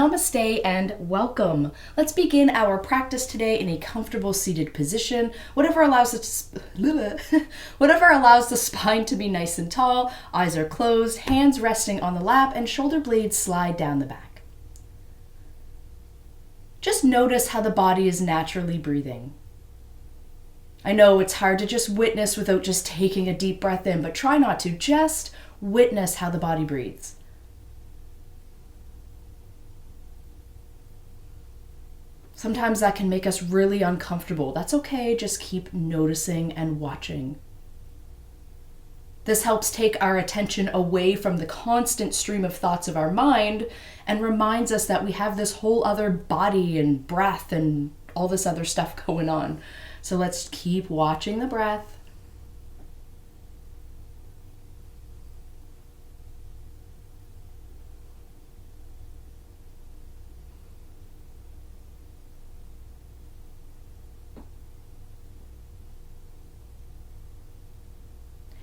Namaste and welcome. Let's begin our practice today in a comfortable seated position, whatever allows the spine to be nice and tall, eyes are closed, hands resting on the lap, and shoulder blades slide down the back. Just notice how the body is naturally breathing. I know it's hard to just witness without just taking a deep breath in, but try not to. Just witness how the body breathes. Sometimes that can make us really uncomfortable. That's okay, just keep noticing and watching. This helps take our attention away from the constant stream of thoughts of our mind and reminds us that we have this whole other body and breath and all this other stuff going on. So let's keep watching the breath.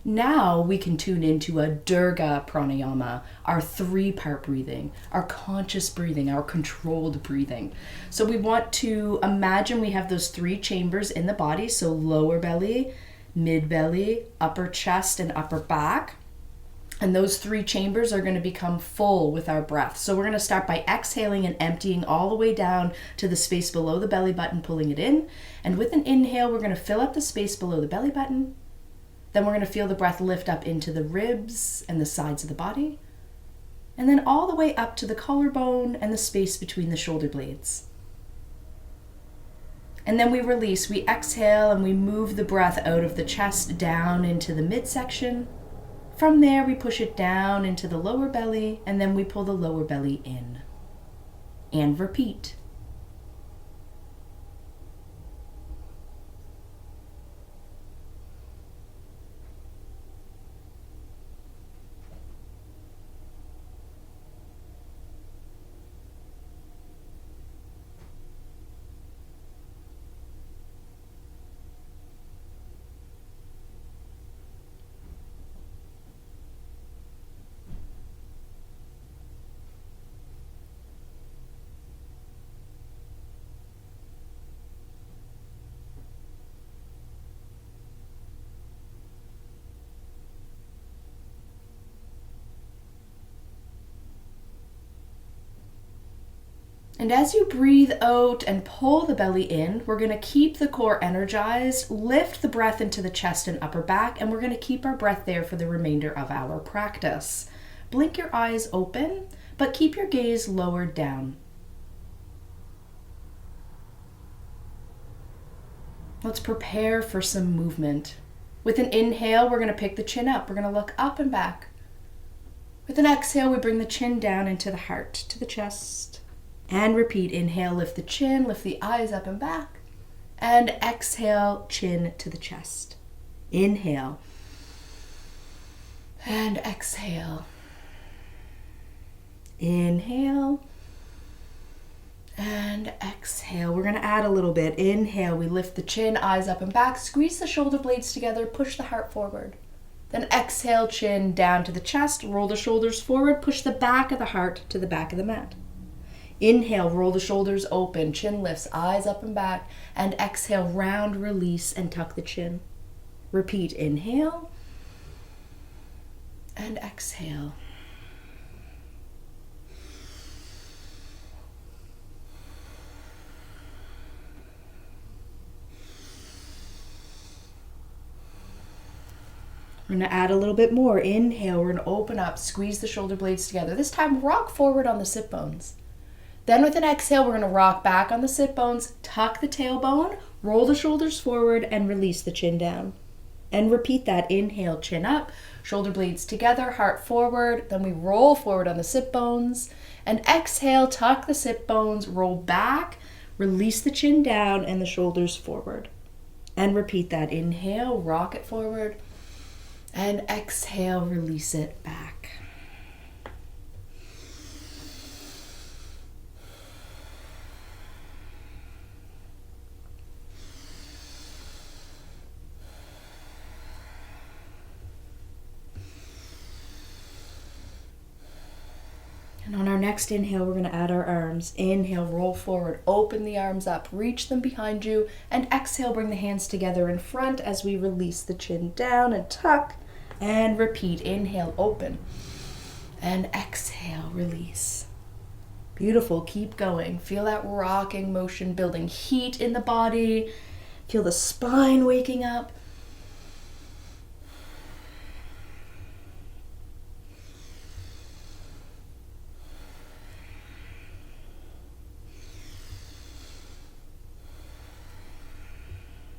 Now we can tune into a Durga pranayama, our 3-part breathing, our conscious breathing, our controlled breathing. So we want to imagine we have those 3 chambers in the body, so lower belly, mid belly, upper chest, and upper back. And those 3 chambers are going to become full with our breath. So we're going to start by exhaling and emptying all the way down to the space below the belly button, pulling it in. And with an inhale, we're going to fill up the space below the belly button. Then we're going to feel the breath lift up into the ribs and the sides of the body. And then all the way up to the collarbone and the space between the shoulder blades. And then we release. We exhale and we move the breath out of the chest down into the midsection. From there, we push it down into the lower belly, and then we pull the lower belly in. And repeat. And as you breathe out and pull the belly in, we're going to keep the core energized, lift the breath into the chest and upper back, and we're going to keep our breath there for the remainder of our practice. Blink your eyes open, but keep your gaze lowered down. Let's prepare for some movement. With an inhale, we're going to pick the chin up. We're going to look up and back. With an exhale, we bring the chin down into the heart, to the chest. And repeat. Inhale, lift the chin, lift the eyes up and back. And exhale, chin to the chest. Inhale. And exhale. Inhale. And exhale. We're going to add a little bit. Inhale, we lift the chin, eyes up and back. Squeeze the shoulder blades together, push the heart forward. Then exhale, chin down to the chest, roll the shoulders forward, push the back of the heart to the back of the mat. Inhale, roll the shoulders open, chin lifts, eyes up and back, and exhale, round, release, and tuck the chin. Repeat, inhale, and exhale. We're going to add a little bit more. Inhale, we're going to open up, squeeze the shoulder blades together. This time, rock forward on the sit bones. Then with an exhale, we're going to rock back on the sit bones, tuck the tailbone, roll the shoulders forward, and release the chin down. And repeat that. Inhale, chin up, shoulder blades together, heart forward. Then we roll forward on the sit bones. And exhale, tuck the sit bones, roll back, release the chin down and the shoulders forward. And repeat that. Inhale, rock it forward. And exhale, release it back. And on our next inhale, we're going to add our arms. Inhale, roll forward, open the arms up, reach them behind you, and exhale, bring the hands together in front as we release the chin down and tuck, and repeat. Inhale, open, and exhale, release. Beautiful, keep going. Feel that rocking motion, building heat in the body. Feel the spine waking up.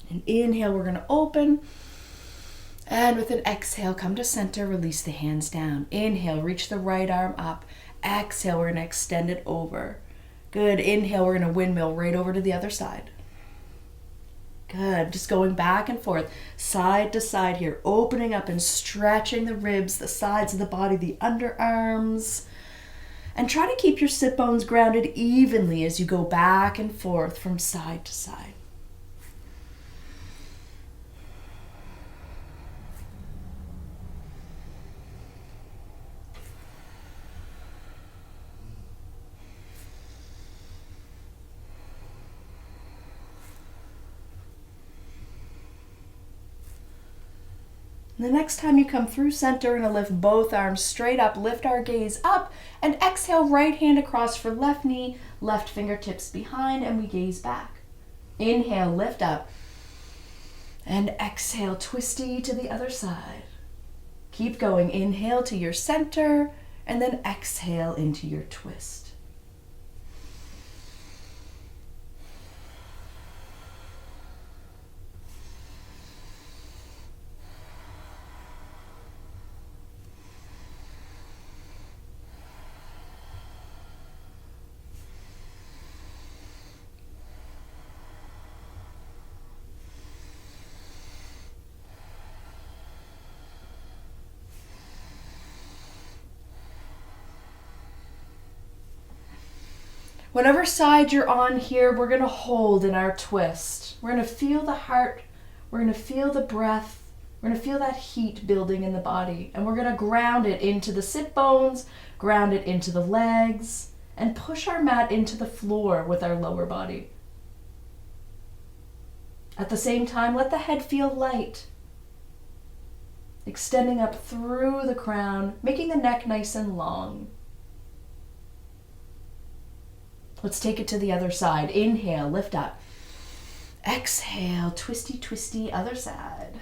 And inhale, we're going to open. And with an exhale, come to center, release the hands down. Inhale, reach the right arm up. Exhale, we're going to extend it over. Good. Inhale, we're going to windmill right over to the other side. Good. Just going back and forth, side to side here, opening up and stretching the ribs, the sides of the body, the underarms. And try to keep your sit bones grounded evenly as you go back and forth from side to side. The next time you come through center, we're going to lift both arms straight up, lift our gaze up, and exhale, right hand across for left knee, left fingertips behind, and we gaze back. Inhale, lift up, and exhale, twisty to the other side. Keep going. Inhale to your center, and then exhale into your twist. Whatever side you're on here, we're going to hold in our twist. We're going to feel the heart. We're going to feel the breath. We're going to feel that heat building in the body. And we're going to ground it into the sit bones, ground it into the legs, and push our mat into the floor with our lower body. At the same time, let the head feel light, extending up through the crown, making the neck nice and long. Let's take it to the other side. Inhale, lift up. Exhale, twisty, twisty, other side.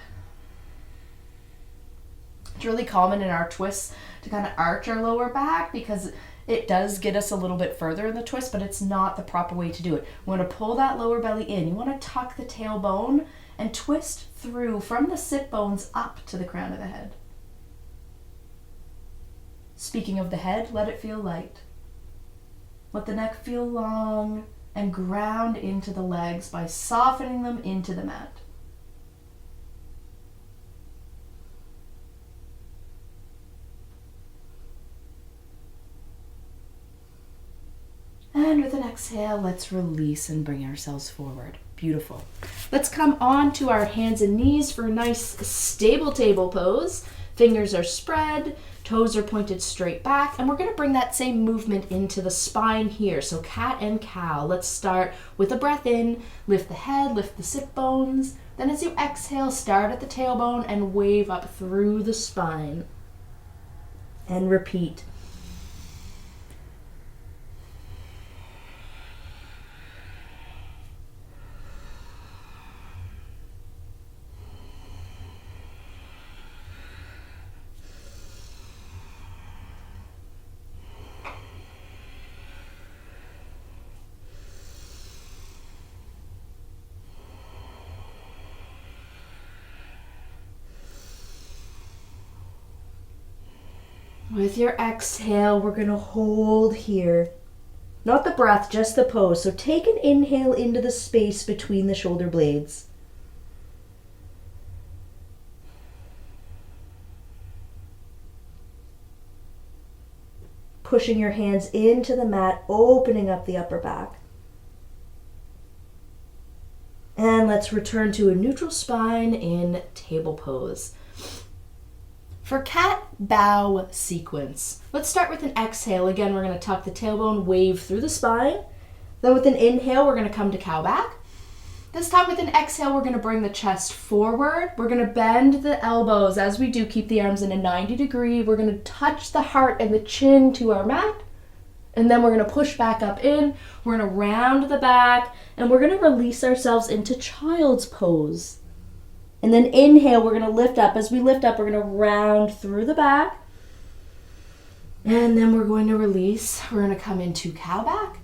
It's really common in our twists to kind of arch our lower back because it does get us a little bit further in the twist, but it's not the proper way to do it. We want to pull that lower belly in. You want to tuck the tailbone and twist through from the sit bones up to the crown of the head. Speaking of the head, let it feel light. Let the neck feel long and ground into the legs by softening them into the mat. And with an exhale, let's release and bring ourselves forward. Beautiful. Let's come on to our hands and knees for a nice stable table pose. Fingers are spread, toes are pointed straight back, and we're going to bring that same movement into the spine here. So cat and cow. Let's start with a breath in, lift the head, lift the sit bones. Then as you exhale, start at the tailbone and wave up through the spine. And repeat. With your exhale, we're going to hold here. Not the breath, just the pose. So take an inhale into the space between the shoulder blades. Pushing your hands into the mat, opening up the upper back. And let's return to a neutral spine in table pose. For cat bow sequence, let's start with an exhale. Again, we're going to tuck the tailbone, wave through the spine. Then with an inhale, we're going to come to cow back. This time with an exhale, we're going to bring the chest forward. We're going to bend the elbows. As we do, keep the arms in a 90 degree. We're going to touch the heart and the chin to our mat. And then we're going to push back up in. We're going to round the back. And we're going to release ourselves into child's pose. And then inhale, we're going to lift up. As we lift up, we're going to round through the back. And then we're going to release. We're going to come into cow back.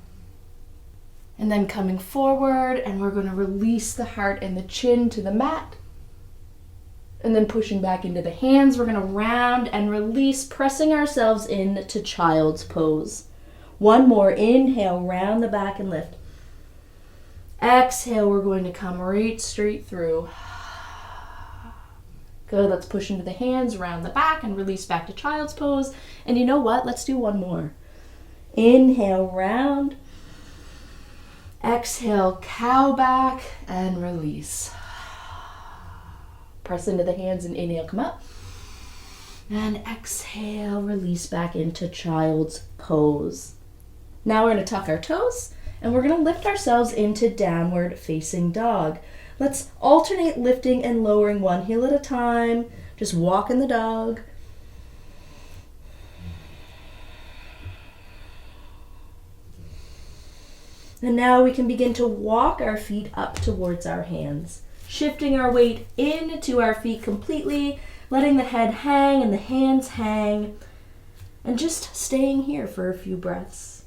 And then coming forward, and we're going to release the heart and the chin to the mat. And then pushing back into the hands, we're going to round and release, pressing ourselves into child's pose. One more. Inhale, round the back and lift. Exhale, we're going to come right straight through. Good, let's push into the hands, round the back, and release back to child's pose. And you know what? Let's do one more. Inhale, round. Exhale, cow back, and release. Press into the hands and inhale, come up. And exhale, release back into child's pose. Now we're going to tuck our toes, and we're going to lift ourselves into downward facing dog. Let's alternate lifting and lowering one heel at a time. Just walk in the dog. And now we can begin to walk our feet up towards our hands, shifting our weight into our feet completely, letting the head hang and the hands hang, and just staying here for a few breaths.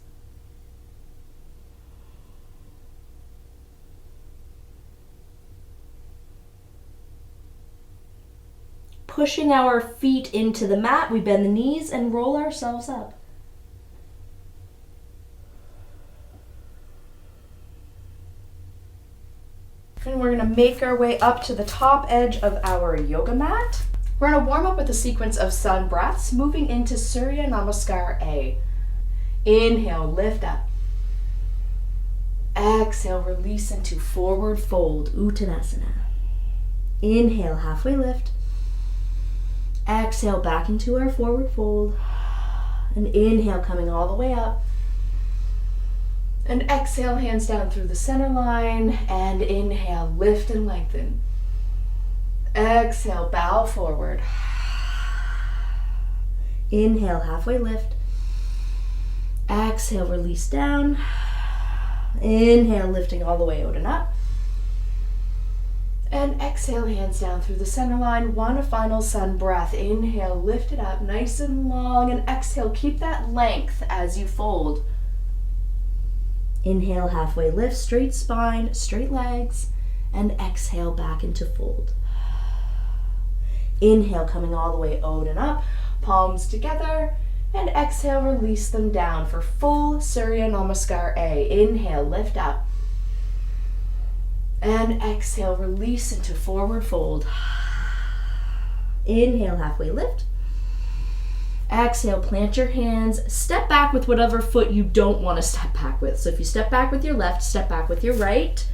Pushing our feet into the mat, we bend the knees and roll ourselves up. And we're going to make our way up to the top edge of our yoga mat. We're going to warm up with a sequence of sun breaths, moving into Surya Namaskar A. Inhale, lift up. Exhale, release into forward fold, Uttanasana. Inhale, halfway lift. Exhale, back into our forward fold. And inhale, coming all the way up. And exhale, hands down through the center line. And inhale, lift and lengthen. Exhale, bow forward. Inhale, halfway lift. Exhale, release down. Inhale, lifting all the way out and up. And exhale, hands down through the center line. One final sun breath. Inhale, lift it up nice and long. And exhale, keep that length as you fold. Inhale, halfway lift, straight spine, straight legs. And exhale, back into fold. Inhale, coming all the way out and up. Palms together. And exhale, release them down for full Surya Namaskar A. Inhale, lift up. And exhale, release into forward fold. Inhale, halfway lift. Exhale, plant your hands. Step back with whatever foot you don't want to step back with. So if you step back with your left, step back with your right.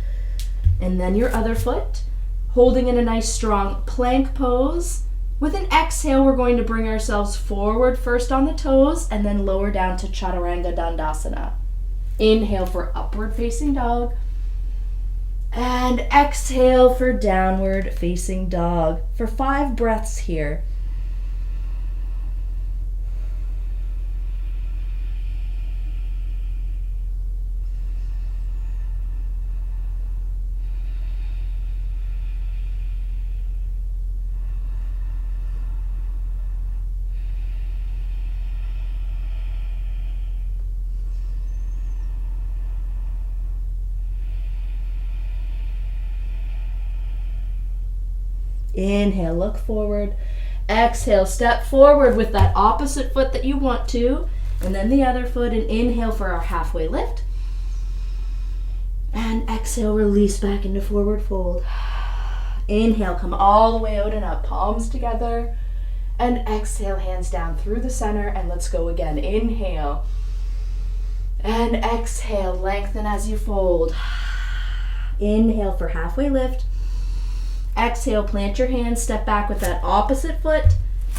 And then your other foot. Holding in a nice strong plank pose. With an exhale, we're going to bring ourselves forward first on the toes and then lower down to Chaturanga Dandasana. Inhale for upward facing dog. And exhale for downward facing dog for 5 breaths here. Inhale, look forward. Exhale, step forward with that opposite foot that you want to. And then the other foot. And inhale for our halfway lift. And exhale, release back into forward fold. Inhale, come all the way out and up. Palms together. And exhale, hands down through the center. And let's go again. Inhale. And exhale, lengthen as you fold. Inhale for halfway lift. Exhale, plant your hands, step back with that opposite foot.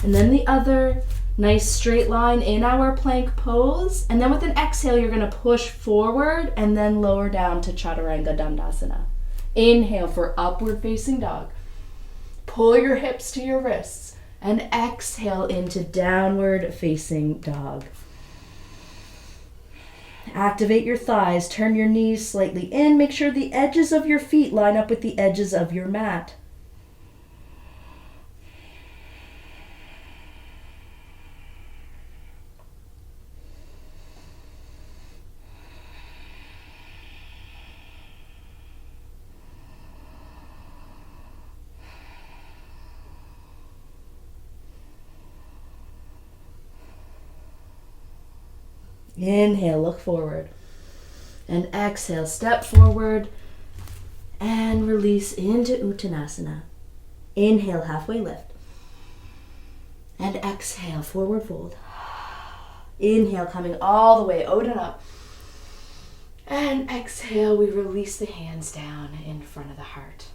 And then the other. Nice straight line in our plank pose. And then with an exhale, you're going to push forward and then lower down to Chaturanga Dandasana. Inhale for upward facing dog. Pull your hips to your wrists and exhale into downward facing dog. Activate your thighs, turn your knees slightly in. Make sure the edges of your feet line up with the edges of your mat. Inhale, look forward. And exhale, step forward and release into Uttanasana. Inhale, halfway lift. And exhale, forward fold. Inhale, coming all the way out and up. And exhale, we release the hands down in front of the heart.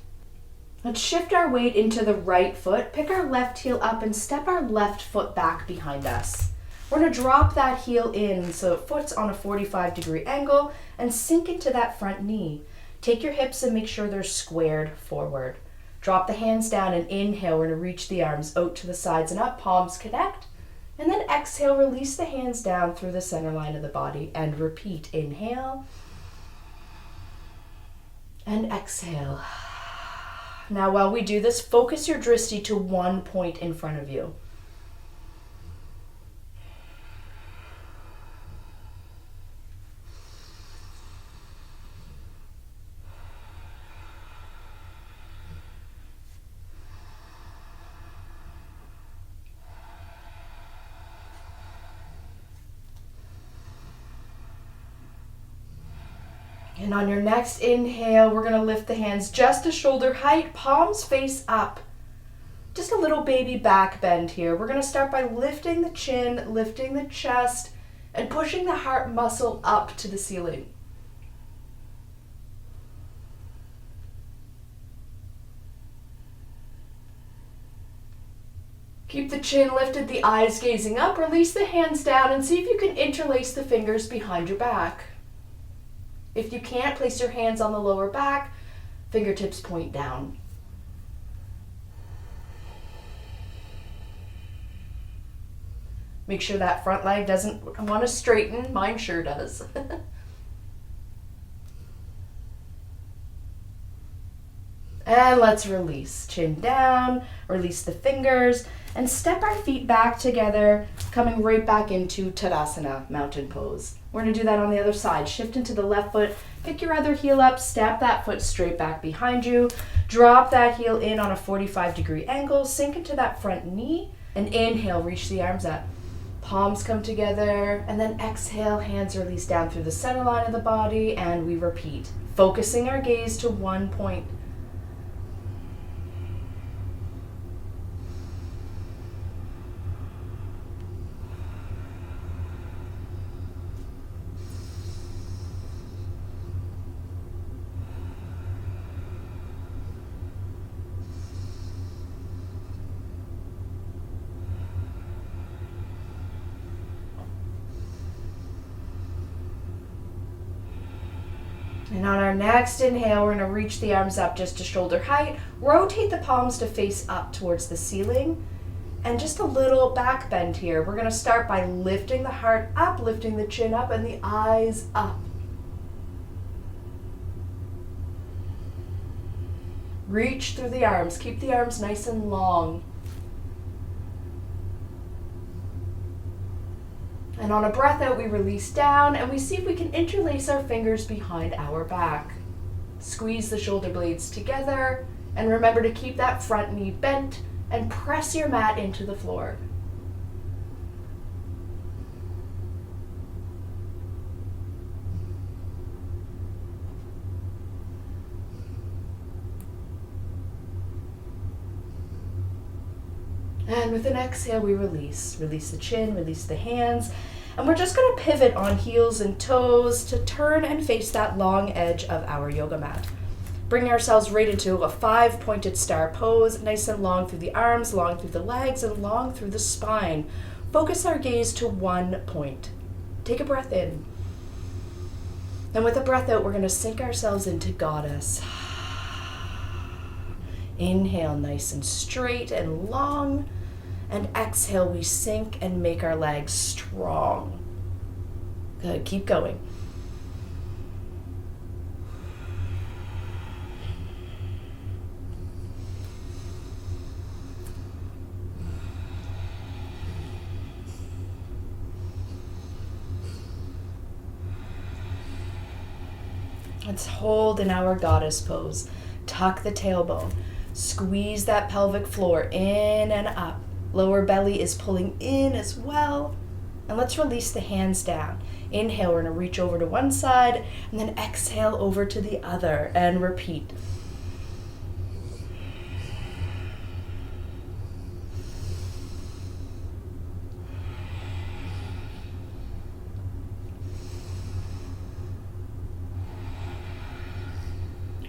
Let's shift our weight into the right foot. Pick our left heel up and step our left foot back behind us. We're going to drop that heel in so foot's on a 45-degree angle and sink into that front knee. Take your hips and make sure they're squared forward. Drop the hands down and inhale. We're going to reach the arms out to the sides and up, palms connect. And then exhale, release the hands down through the center line of the body and repeat. Inhale and exhale. Now while we do this, focus your drishti to one point in front of you. And on your next inhale, we're going to lift the hands just to shoulder height, palms face up. Just a little baby back bend here. We're going to start by lifting the chin, lifting the chest, and pushing the heart muscle up to the ceiling. Keep the chin lifted, the eyes gazing up. Release the hands down and see if you can interlace the fingers behind your back. If you can't, place your hands on the lower back, fingertips point down. Make sure that front leg doesn't want to straighten. Mine sure does. And let's release. Chin down, release the fingers, and step our feet back together, coming right back into Tadasana, mountain pose. We're going to do that on the other side. Shift into the left foot, pick your other heel up, step that foot straight back behind you, drop that heel in on a 45-degree angle, sink into that front knee, and inhale, reach the arms up. Palms come together, and then exhale, hands release down through the center line of the body, and we repeat, focusing our gaze to one point. And on our next inhale, we're going to reach the arms up just to shoulder height. Rotate the palms to face up towards the ceiling. And just a little back bend here. We're going to start by lifting the heart up, lifting the chin up, and the eyes up. Reach through the arms. Keep the arms nice and long. And on a breath out, we release down and we see if we can interlace our fingers behind our back. Squeeze the shoulder blades together and remember to keep that front knee bent and press your mat into the floor. And with an exhale, we release. Release the chin, release the hands. And we're just going to pivot on heels and toes to turn and face that long edge of our yoga mat. Bring ourselves right into a 5-pointed star pose, nice and long through the arms, long through the legs, and long through the spine. Focus our gaze to one point. Take a breath in. And with a breath out, we're going to sink ourselves into Goddess. Inhale, nice and straight and long. And exhale, we sink and make our legs strong. Good, keep going. Let's hold in our Goddess pose. Tuck the tailbone. Squeeze that pelvic floor in and up. Lower belly is pulling in as well. And let's release the hands down. Inhale, we're going to reach over to one side, and then exhale over to the other, and repeat.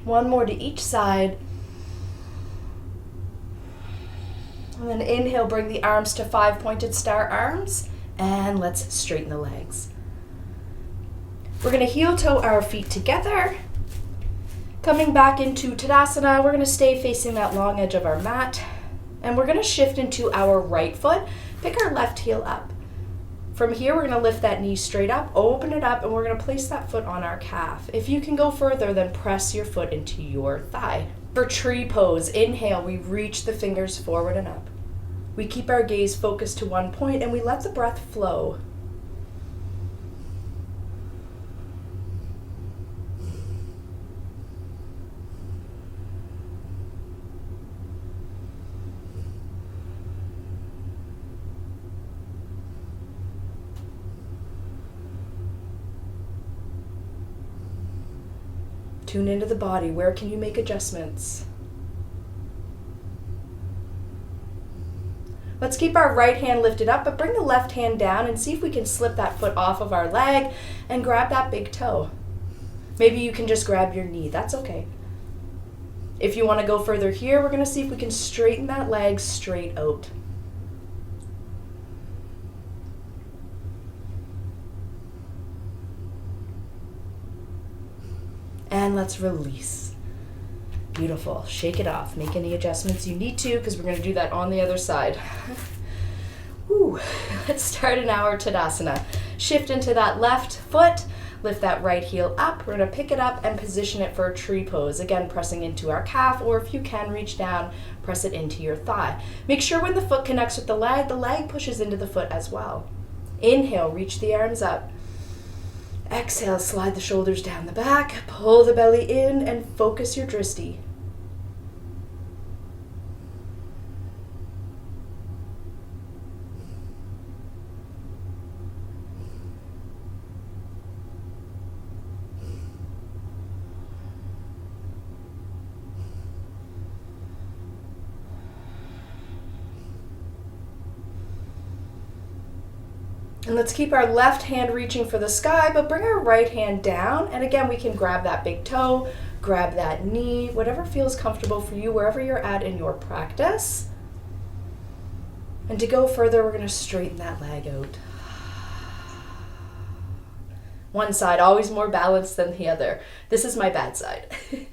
One more to each side. And then inhale, bring the arms to 5-pointed star arms, and let's straighten the legs. We're going to heel toe our feet together. Coming back into Tadasana, we're going to stay facing that long edge of our mat, and we're going to shift into our right foot. Pick our left heel up. From here, we're going to lift that knee straight up, open it up, and we're going to place that foot on our calf. If you can go further, then press your foot into your thigh. For tree pose, inhale, we reach the fingers forward and up. We keep our gaze focused to one point, and we let the breath flow. Tune into the body. Where can you make adjustments? Let's keep our right hand lifted up, but bring the left hand down and see if we can slip that foot off of our leg and grab that big toe. Maybe you can just grab your knee. That's okay. If you want to go further here, we're going to see if we can straighten that leg straight out. And let's release. Beautiful. Shake it off. Make any adjustments you need to, because we're going to do that on the other side. Whew. Let's start in our Tadasana. Shift into that left foot. Lift that right heel up. We're going to pick it up and position it for a tree pose. Again, pressing into our calf, or if you can reach down, press it into your thigh. Make sure when the foot connects with the leg pushes into the foot as well. Inhale, reach the arms up. Exhale, slide the shoulders down the back, pull the belly in, and focus your drishti. And let's keep our left hand reaching for the sky, but bring our right hand down. And again, we can grab that big toe, grab that knee, whatever feels comfortable for you, wherever you're at in your practice. And to go further, we're going to straighten that leg out. One side, always more balanced than the other. This is my bad side. We're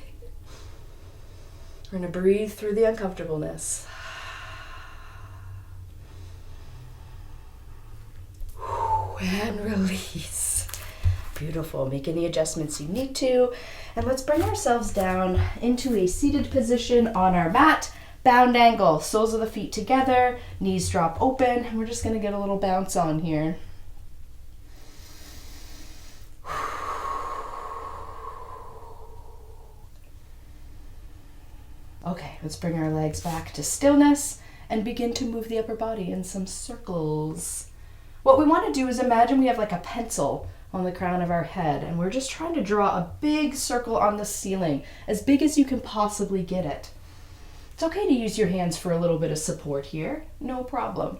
going to breathe through the uncomfortableness. And release. Beautiful. Make any adjustments you need to. And let's bring ourselves down into a seated position on our mat. Bound angle. Soles of the feet together. Knees drop open. And we're just going to get a little bounce on here. Okay, let's bring our legs back to stillness and begin to move the upper body in some circles. What we want to do is imagine we have like a pencil on the crown of our head, and we're just trying to draw a big circle on the ceiling, as big as you can possibly get it. It's okay to use your hands for a little bit of support here, no problem.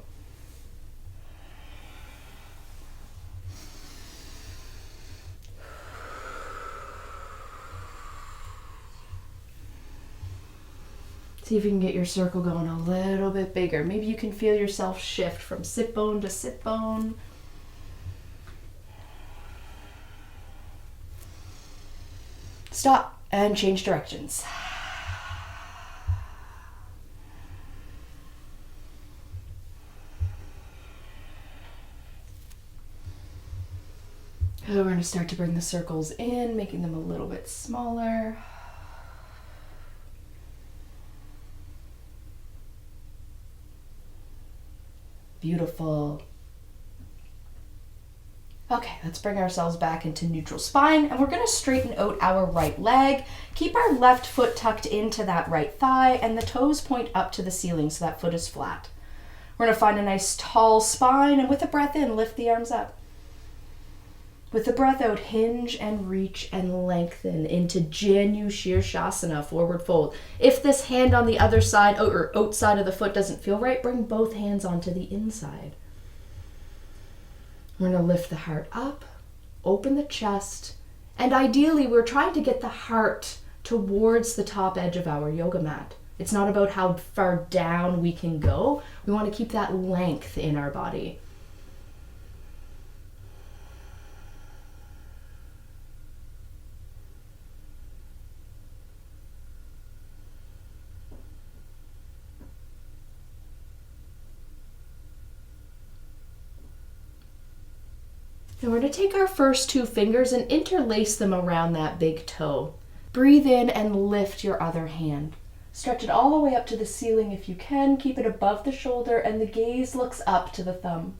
See if you can get your circle going a little bit bigger. Maybe you can feel yourself shift from sit bone to sit bone. Stop and change directions. We're going to start to bring the circles in, making them a little bit smaller. Beautiful. Okay, let's bring ourselves back into neutral spine, and we're going to straighten out our right leg. Keep our left foot tucked into that right thigh, and the toes point up to the ceiling so that foot is flat. We're going to find a nice tall spine, and with a breath in, lift the arms up. With the breath out, hinge and reach and lengthen into Janu Shirshasana, forward fold. If this hand on the other side or outside of the foot doesn't feel right, bring both hands onto the inside. We're going to lift the heart up, open the chest, and ideally we're trying to get the heart towards the top edge of our yoga mat. It's not about how far down we can go. We want to keep that length in our body. And we're going to take our first two fingers and interlace them around that big toe. Breathe in and lift your other hand. Stretch it all the way up to the ceiling if you can. Keep it above the shoulder and the gaze looks up to the thumb.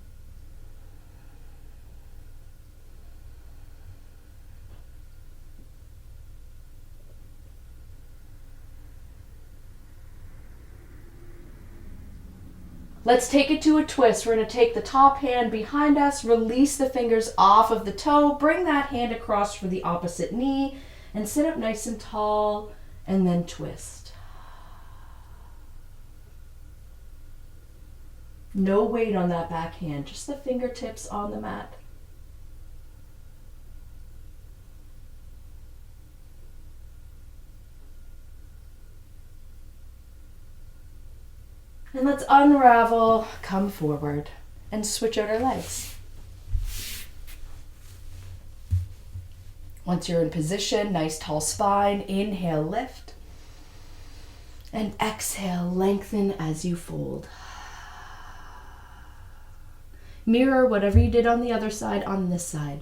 Let's take it to a twist. We're going to take the top hand behind us, release the fingers off of the toe, bring that hand across for the opposite knee, and sit up nice and tall, and then twist. No weight on that back hand, just the fingertips on the mat. And let's unravel, come forward, and switch out our legs. Once you're in position, nice tall spine, inhale, lift. And exhale, lengthen as you fold. Mirror whatever you did on the other side on this side.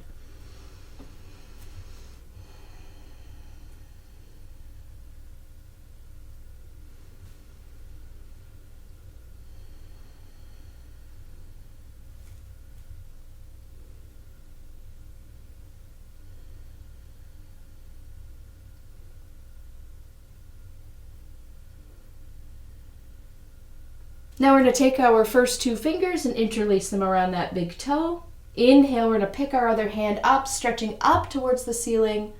Now we're going to take our first two fingers and interlace them around that big toe. Inhale, we're going to pick our other hand up, stretching up towards the ceiling.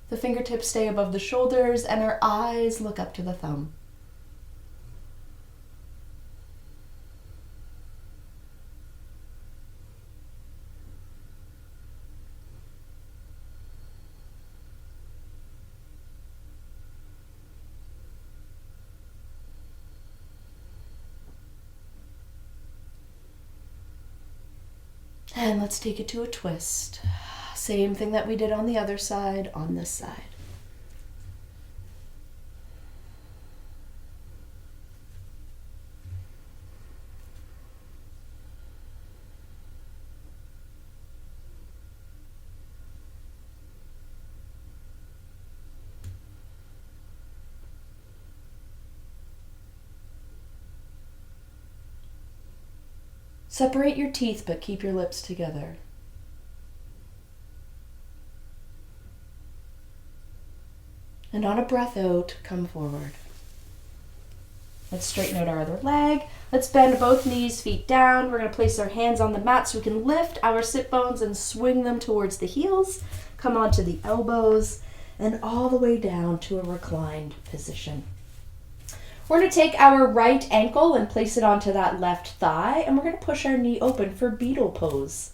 The fingertips stay above the shoulders and our eyes look up to the thumb. And let's take it to a twist. Same thing that we did on the other side, on this side. Separate your teeth, but keep your lips together. And on a breath out, come forward. Let's straighten out our other leg. Let's bend both knees, feet down. We're going to place our hands on the mat so we can lift our sit bones and swing them towards the heels. Come onto the elbows and all the way down to a reclined position. We're going to take our right ankle and place it onto that left thigh, and we're going to push our knee open for beetle pose.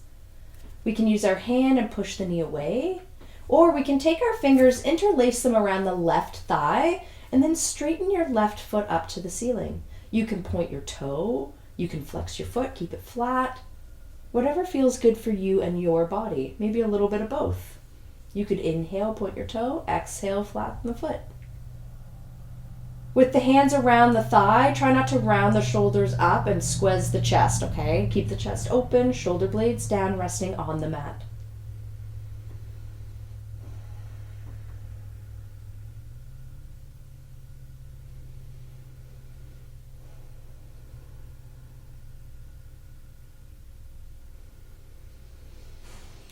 We can use our hand and push the knee away, or we can take our fingers, interlace them around the left thigh, And then straighten your left foot up to the ceiling. You can point your toe, you can flex your foot, keep it flat. Whatever feels good for you and your body. Maybe a little bit of both. You could inhale, point your toe, exhale, flatten the foot. With the hands around the thigh, try not to round the shoulders up and squeeze the chest, okay? Keep the chest open, shoulder blades down, resting on the mat.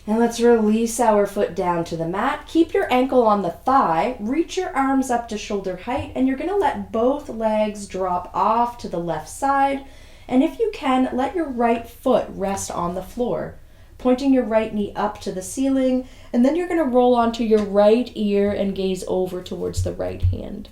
And let's release our foot down to the mat. Keep your ankle on the thigh. Reach your arms up to shoulder height, and you're going to let both legs drop off to the left side. And if you can, let your right foot rest on the floor, pointing your right knee up to the ceiling. And then you're going to roll onto your right ear and gaze over towards the right hand.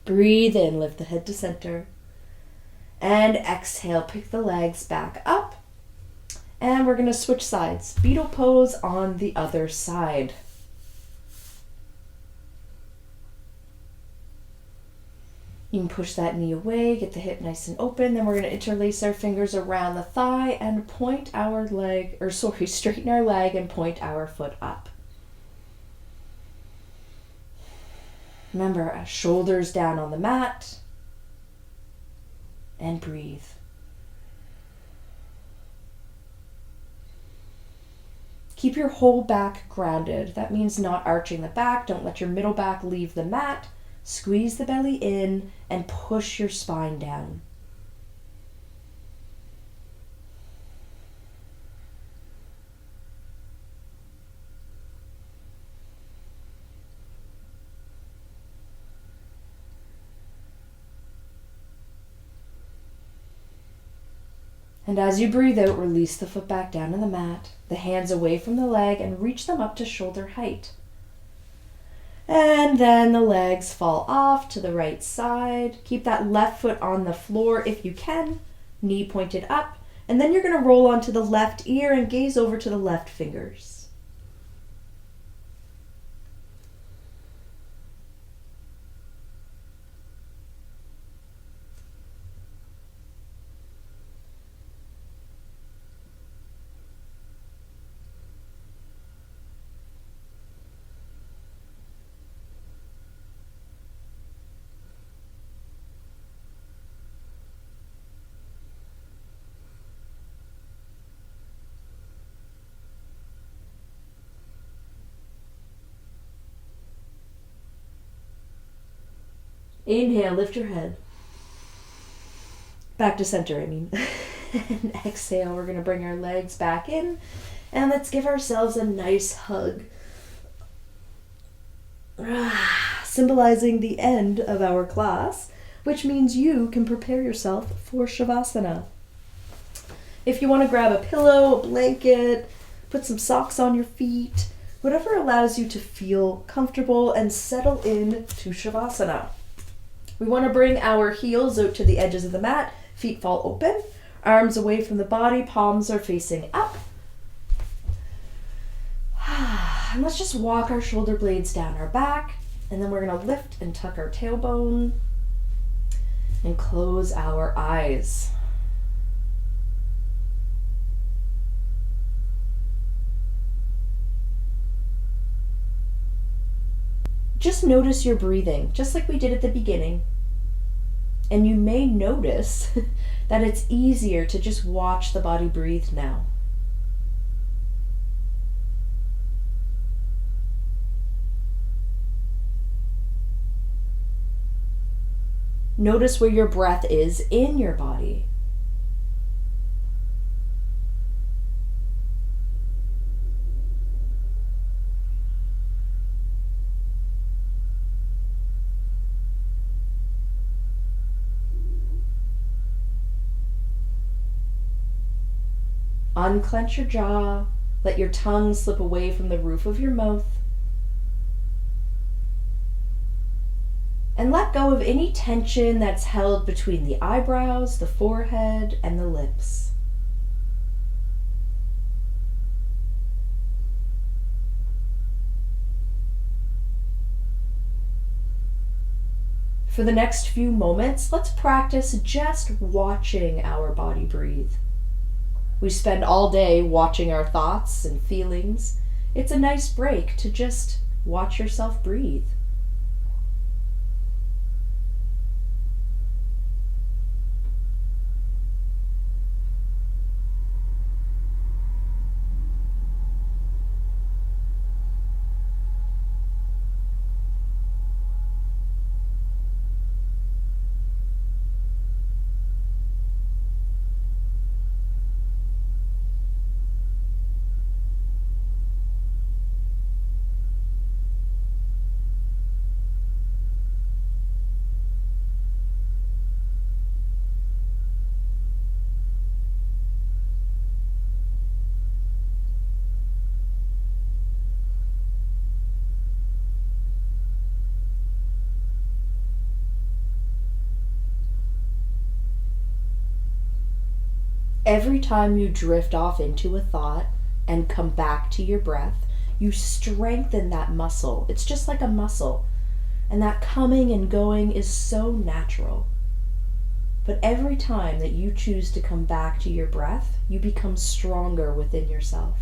Breathe in, lift the head to center. And exhale, pick the legs back up. And we're going to switch sides. Beetle pose on the other side. You can push that knee away, get the hip nice and open. Then we're going to interlace our fingers around the thigh and point our leg, straighten our leg and point our foot up. Remember, shoulders down on the mat, and breathe. Keep your whole back grounded. That means not arching the back. Don't let your middle back leave the mat. Squeeze the belly in and push your spine down. And as you breathe out, release the foot back down to the mat, the hands away from the leg, and reach them up to shoulder height. And then the legs fall off to the right side. Keep that left foot on the floor if you can, knee pointed up. And then you're going to roll onto the left ear and gaze over to the left fingers. Inhale, lift your head. Back to center, And exhale, we're going to bring our legs back in. And let's give ourselves a nice hug. Symbolizing the end of our class, which means you can prepare yourself for Shavasana. If you want to grab a pillow, a blanket, put some socks on your feet, whatever allows you to feel comfortable and settle in to Shavasana. We want to bring our heels out to the edges of the mat, feet fall open, arms away from the body, palms are facing up. And let's just walk our shoulder blades down our back, and then we're going to lift and tuck our tailbone and close our eyes. Just notice your breathing, just like we did at the beginning. And you may notice that it's easier to just watch the body breathe now. Notice where your breath is in your body. Unclench your jaw. Let your tongue slip away from the roof of your mouth. And let go of any tension that's held between the eyebrows, the forehead, and the lips. For the next few moments, let's practice just watching our body breathe. We spend all day watching our thoughts and feelings. It's a nice break to just watch yourself breathe. Every time you drift off into a thought and come back to your breath, you strengthen that muscle. It's just like a muscle. And that coming and going is so natural. But every time that you choose to come back to your breath, you become stronger within yourself.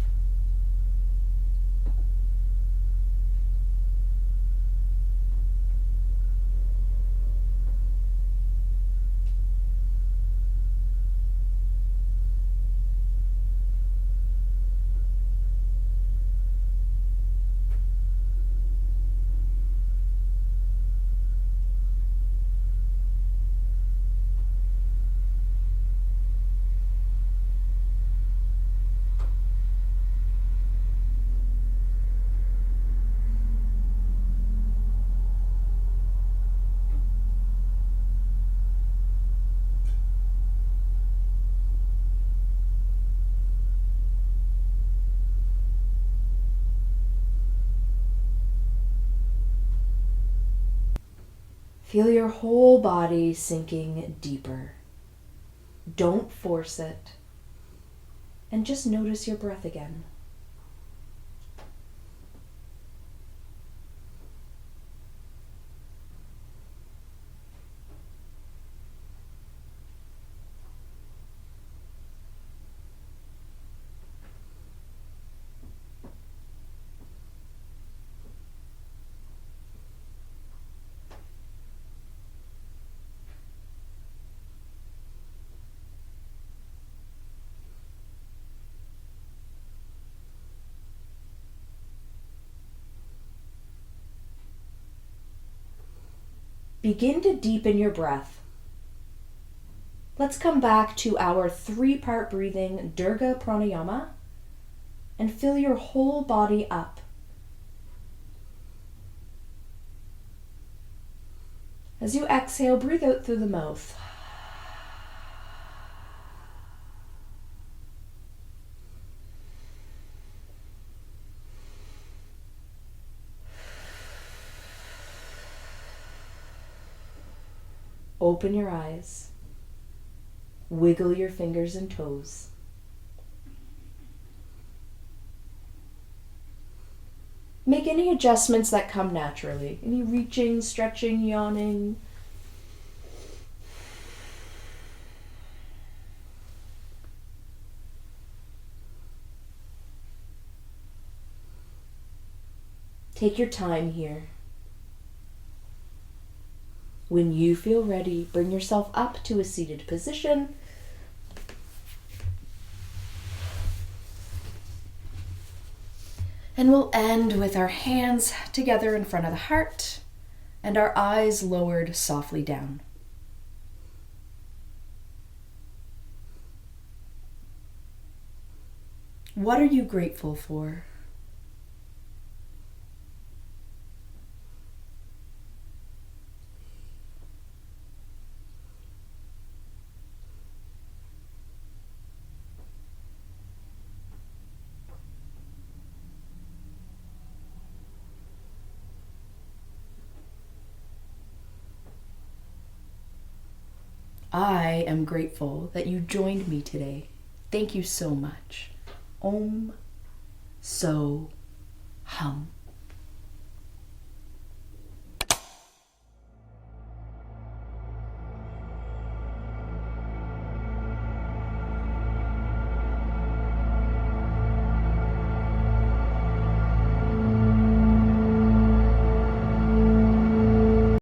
Feel your whole body sinking deeper. Don't force it. And just notice your breath again. Begin to deepen your breath. Let's come back to our 3-part breathing, Durga Pranayama, and fill your whole body up. As you exhale, breathe out through the mouth. Open your eyes. Wiggle your fingers and toes. Make any adjustments that come naturally. Any reaching, stretching, yawning. Take your time here. When you feel ready, bring yourself up to a seated position. And we'll end with our hands together in front of the heart and our eyes lowered softly down. What are you grateful for? I am grateful that you joined me today. Thank you so much. Om So Hum.